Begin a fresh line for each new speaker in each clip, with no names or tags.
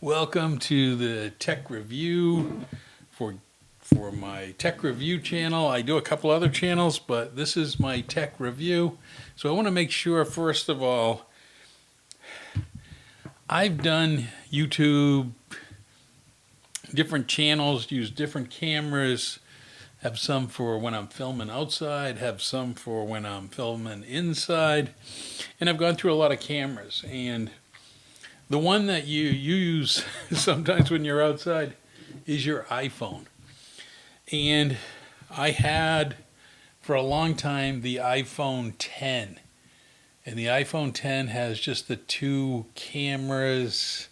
Welcome to the tech review for my tech review channel. I do a couple other channels, but this is my tech review. So I want to make sure, first of all, I've done YouTube, different channels, use different cameras, have some for when I'm filming outside, have some for when I'm filming inside, and I've gone through a lot of cameras. And the one that you use sometimes when you're outside is your iPhone. And I had, for a long time, the iPhone 10. And the iPhone 10 has just the two cameras.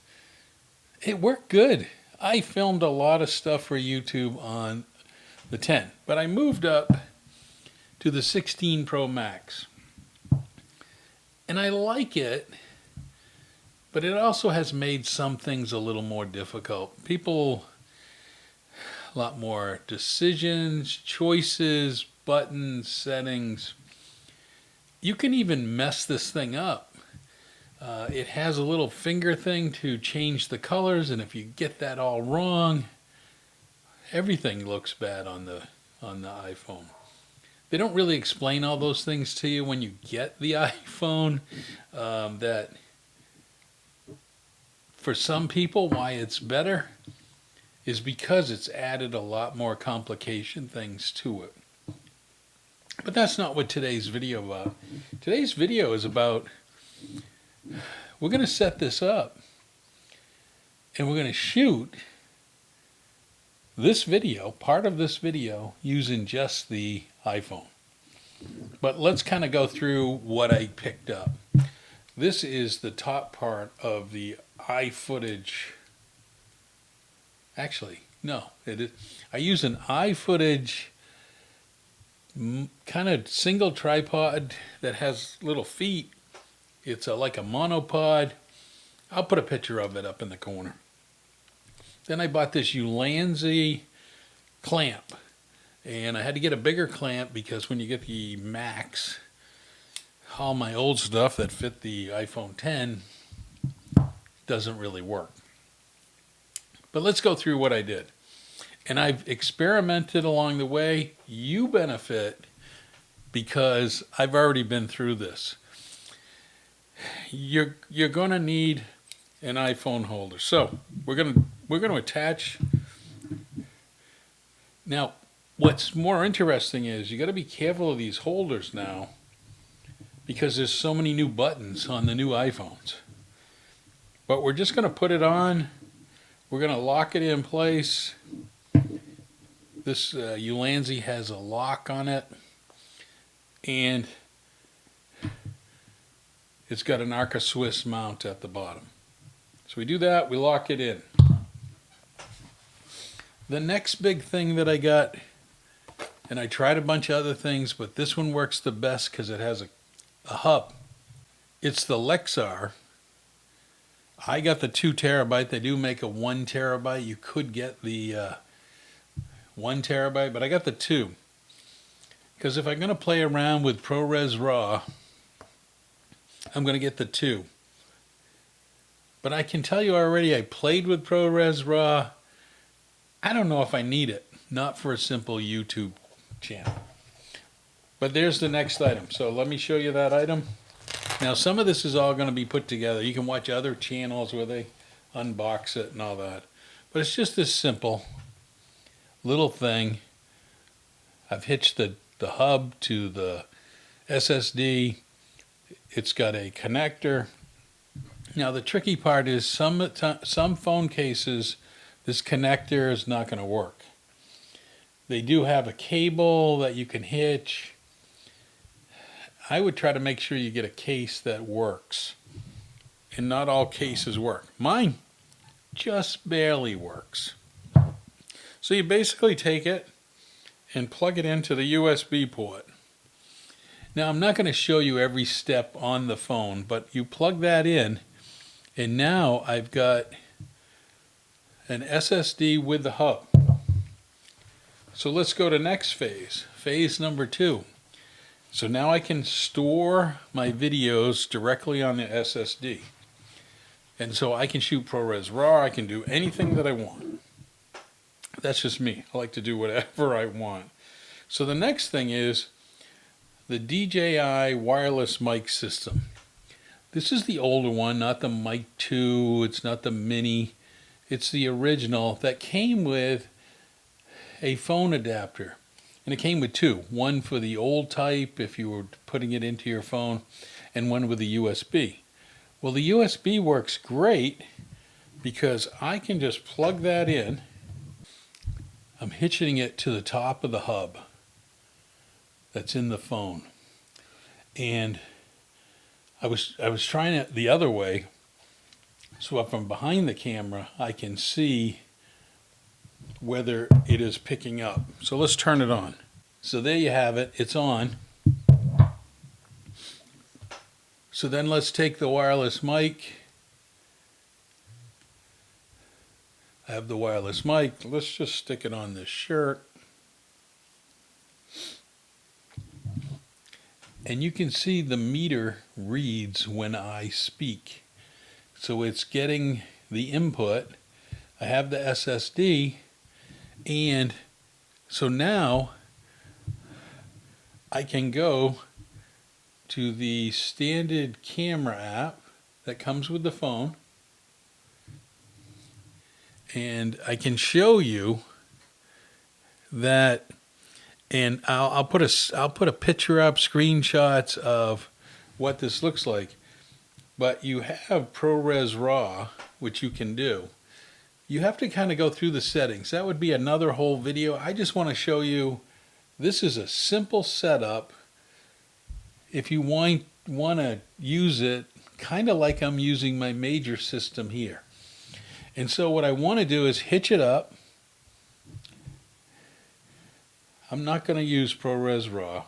It worked good. I filmed a lot of stuff for YouTube on the 10. But I moved up to the 16 Pro Max. And I like it. But it also has made some things a little more difficult. A lot more decisions, choices, buttons, settings. You can even mess this thing up. It has a little finger thing to change the colors, and if you get that all wrong, everything looks bad on the iPhone. They don't really explain all those things to you when you get the iPhone, that for some people, why it's better is because it's added a lot more complication things to it. But that's not what today's video is about. Today's video is about, we're going to set this up and we're going to shoot this video, part of this video, using just the iPhone. But let's kind of go through what I picked up. This is the top part of the iFootage. Actually, no, it is. I use an iFootage kind of single tripod that has little feet. It's like a monopod. I'll put a picture of it up in the corner. Then I bought this Ulanzi clamp, and I had to get a bigger clamp because when you get the Max, all my old stuff that fit the iPhone 10 doesn't really work. But let's go through what I did. And I've experimented along the way. You benefit because I've already been through this. You're going to need an iPhone holder. So we're going to attach. Now, what's more interesting is you got to be careful of these holders now because there's so many new buttons on the new iPhones. But we're just going to put it on. We're going to lock it in place. This Ulanzi has a lock on it. And it's got an Arca Swiss mount at the bottom. So we do that, we lock it in. The next big thing that I got, and I tried a bunch of other things, but this one works the best because it has a hub. It's the Lexar. I got the 2 terabyte. They do make a 1 terabyte. You could get the 1 terabyte, but I got the 2. Because if I'm going to play around with ProRes RAW, I'm going to get the 2. But I can tell you already, I played with ProRes RAW. I don't know if I need it. Not for a simple YouTube channel. But there's the next item. So let me show you that item. Now, some of this is all going to be put together. You can watch other channels where they unbox it and all that. But it's just this simple little thing. I've hitched the hub to the SSD. It's got a connector. Now, the tricky part is some phone cases, this connector is not going to work. They do have a cable that you can hitch. I would try to make sure you get a case that works. And not all cases work. Mine just barely works. So you basically take it and plug it into the USB port. Now, I'm not going to show you every step on the phone, but you plug that in, and now I've got an SSD with the hub. So let's go to next phase, phase number 2. So now I can store my videos directly on the SSD. And so I can shoot ProRes RAW. I can do anything that I want. That's just me. I like to do whatever I want. So the next thing is the DJI wireless mic system. This is the older one, not the Mic 2. It's not the Mini. It's the original that came with a phone adapter. And it came with two. One for the old type, if you were putting it into your phone, and one with a USB. Well, the USB works great because I can just plug that in. I'm hitching it to the top of the hub that's in the phone. And I was trying it the other way, so if I'm behind the camera, I can see whether it is picking up. So let's turn it on. So there you have it. It's on. So then let's take the wireless mic. I have the wireless mic. Let's just stick it on this shirt. And you can see the meter reads when I speak. So it's getting the input. I have the SSD. And so now I can go to the standard camera app that comes with the phone, and I can show you that. And I'll put a picture up, screenshots of what this looks like. But you have ProRes RAW, which you can do. You have to kind of go through the settings. That would be another whole video. I just want to show you this is a simple setup. If you want to use it kind of like I'm using my major system here. And so what I want to do is hitch it up. I'm not going to use ProRes RAW.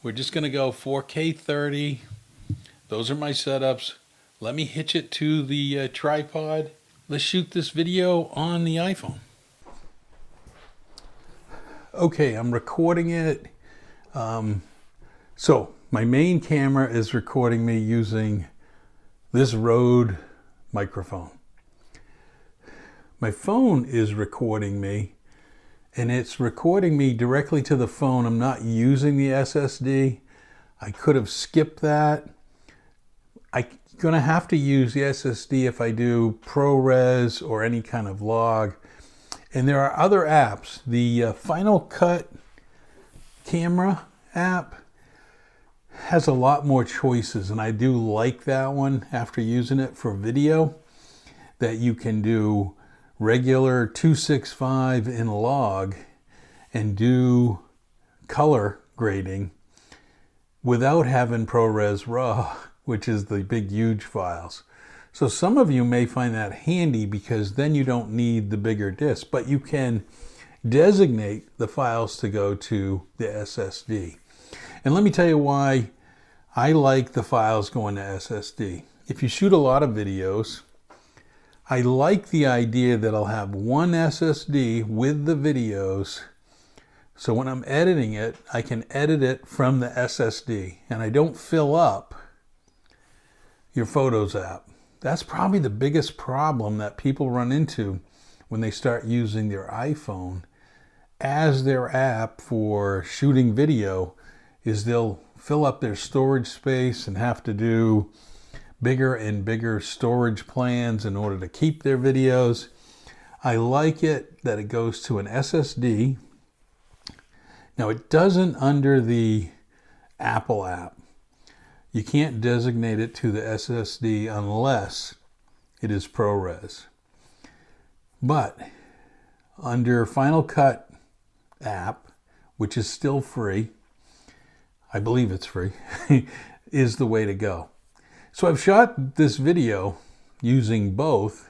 We're just going to go 4K 30. Those are my setups. Let me hitch it to the tripod. Let's shoot this video on the iPhone. Okay, I'm recording it. So my main camera is recording me using this Rode microphone. My phone is recording me, and it's recording me directly to the phone. I'm not using the SSD. I could have skipped that. I'm going to have to use the SSD if I do ProRes or any kind of log. And there are other apps. The Final Cut camera app has a lot more choices, and I do like that one after using it for video, that you can do regular 265 in log and do color grading without having ProRes RAW, which is the big huge files. So some of you may find that handy because then you don't need the bigger disk, but you can designate the files to go to the SSD. And let me tell you why I like the files going to SSD. If you shoot a lot of videos, I like the idea that I'll have one SSD with the videos, so when I'm editing it, I can edit it from the SSD, and I don't fill up your Photos app. That's probably the biggest problem that people run into when they start using their iPhone as their app for shooting video, is they'll fill up their storage space and have to do bigger and bigger storage plans in order to keep their videos. I like it that it goes to an SSD. Now it doesn't under the Apple app. You can't designate it to the SSD unless it is ProRes. But under Final Cut app, which is still free, I believe it's free, is the way to go. So I've shot this video using both,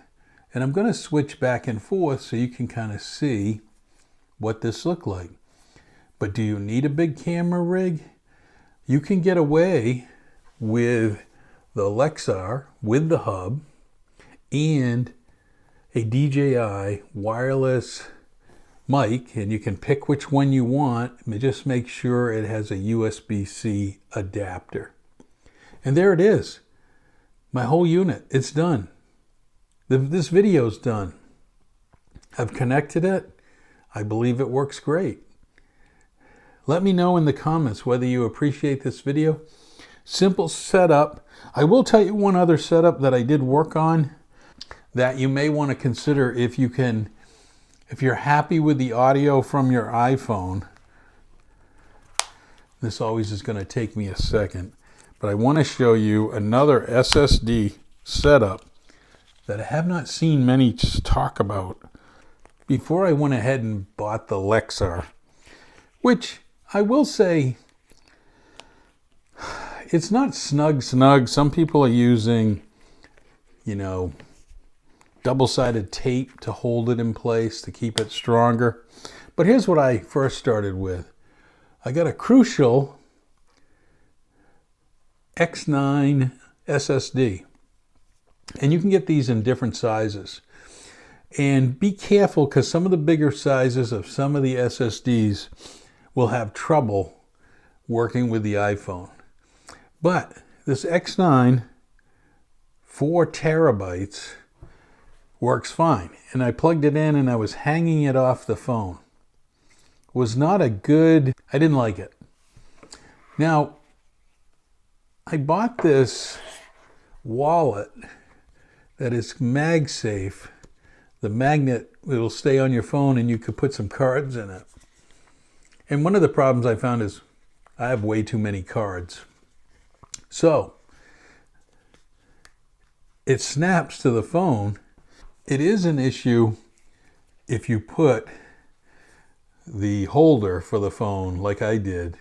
and I'm going to switch back and forth so you can kind of see what this looked like. But do you need a big camera rig? You can get away with the Lexar with the hub and a DJI wireless mic, and you can pick which one you want. Just make sure it has a USB-C adapter. And there it is. My whole unit, it's done. This video's done. I've connected it. I believe it works great. Let me know in the comments whether you appreciate this video. Simple setup. I will tell you one other setup that I did work on that you may want to consider if you're happy with the audio from your iPhone. This always is going to take me a second, but I want to show you another SSD setup that I have not seen many talk about. Before I went ahead and bought the Lexar, which I will say, it's not snug. Some people are using, double-sided tape to hold it in place to keep it stronger. But here's what I first started with. I got a Crucial X9 SSD. And you can get these in different sizes. And be careful, because some of the bigger sizes of some of the SSDs will have trouble working with the iPhone. But this X9, 4 terabytes, works fine. And I plugged it in and I was hanging it off the phone. Was not a good, I didn't like it. Now, I bought this wallet that is MagSafe. The magnet will stay on your phone and you could put some cards in it. And one of the problems I found is I have way too many cards. So it snaps to the phone. It is an issue if you put the holder for the phone like I did,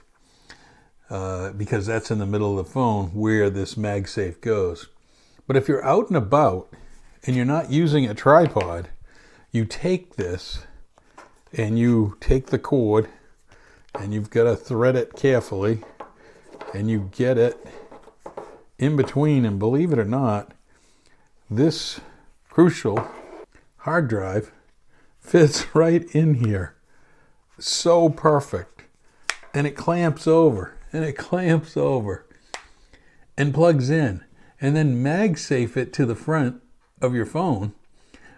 because that's in the middle of the phone where this MagSafe goes. But if you're out and about and you're not using a tripod, you take this and you take the cord and you've got to thread it carefully and you get it in between. And believe it or not, this Crucial hard drive fits right in here. So perfect. And it clamps over and it clamps over and plugs in. And then MagSafe it to the front of your phone,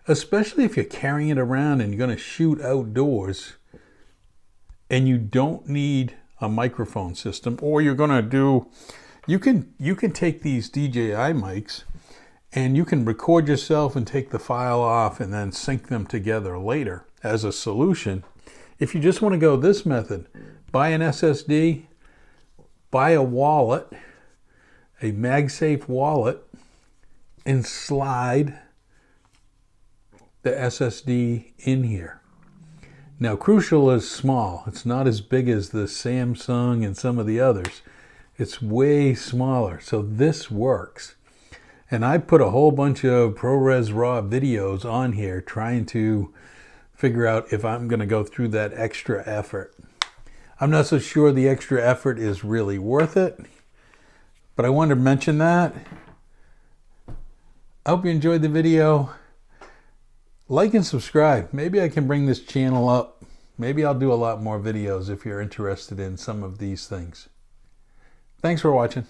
especially if you're carrying it around and you're going to shoot outdoors and you don't need a microphone system, or you're going to do, you can take these DJI mics and you can record yourself and take the file off and then sync them together later as a solution. If you just want to go this method, buy an SSD, buy a wallet, a MagSafe wallet, and slide the SSD in here. Now, Crucial is small. It's not as big as the Samsung and some of the others. It's way smaller, so this works. And I put a whole bunch of ProRes RAW videos on here trying to figure out if I'm going to go through that extra effort. I'm not so sure the extra effort is really worth it, but I wanted to mention that. I hope you enjoyed the video. Like and subscribe. Maybe I can bring this channel up. Maybe I'll do a lot more videos if you're interested in some of these things. Thanks for watching.